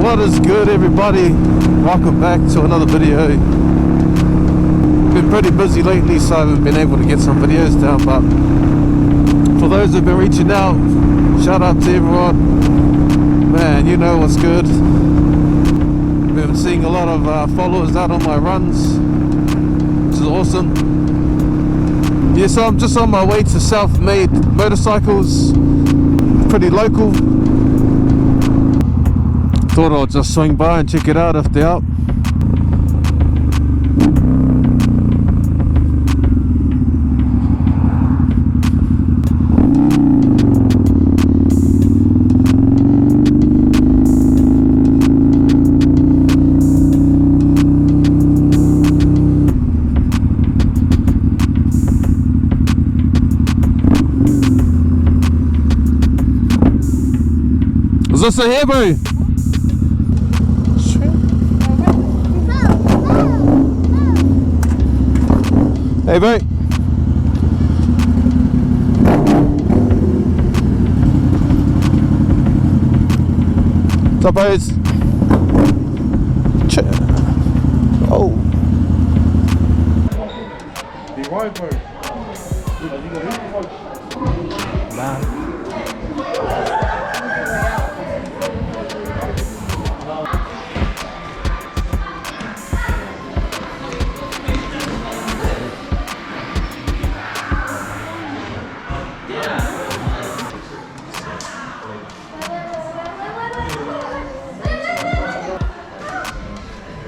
What is good, everybody? Welcome back to another video. Been pretty busy lately, so I haven't been able to get some videos down, but for those who've been reaching out, shout out to everyone. Man, you know what's good. Been seeing a lot of followers out on my runs, which is awesome. Yeah, so I'm just on my way to Southmade Motorcycles, pretty local. Thought I'll just swing by and check it out if they're out. Is this a Hebrew? Hey, mate. What's up, boys? Oh. Be right, bro. Nah.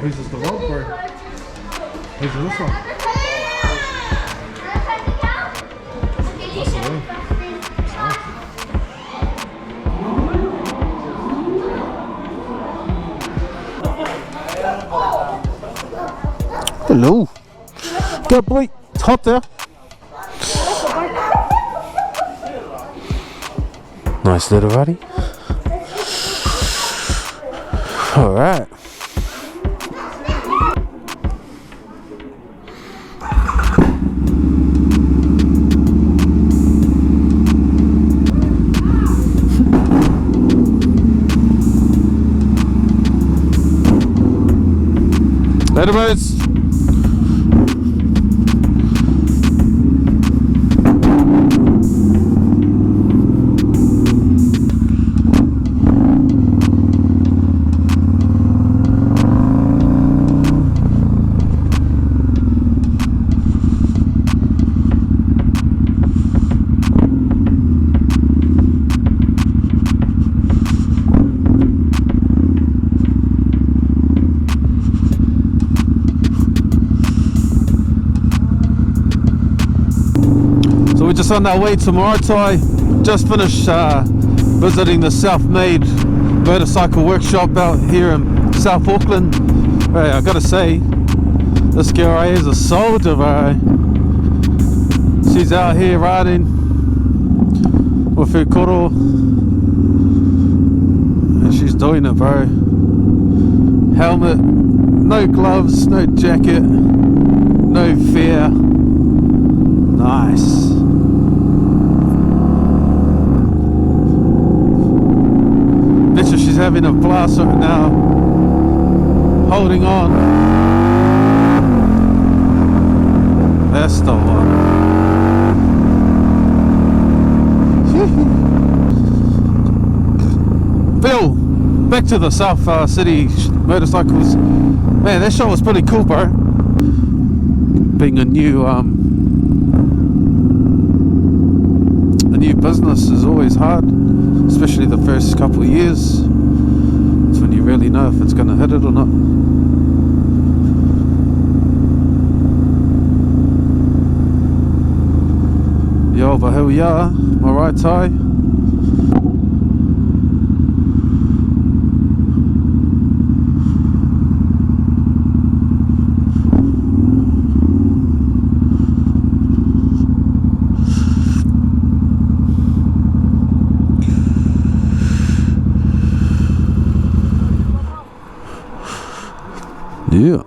Who's this the road for? Who's this one? That's the way. Hello. Good boy. It's hot there. Nice little ruddy. Alright. Later, boys. We're just on our way to Maraetai. Just finished visiting the Southmade Motorcycle Workshop out here in South Auckland. Hey, I gotta say, this girl right here is a soldier, bro. She's out here riding with her koro, and she's doing it, bro. Helmet, no gloves, no jacket, no fear. Nice. She's having a blast right now, holding on. That's the one. Bill, back to the South City Motorcycles. Man, that show was pretty cool, bro. Being a new business is always hard, especially the first couple of years. It's when you really know if it's going to hit it or not. Yo, but here we are, Maraetai. Yeah.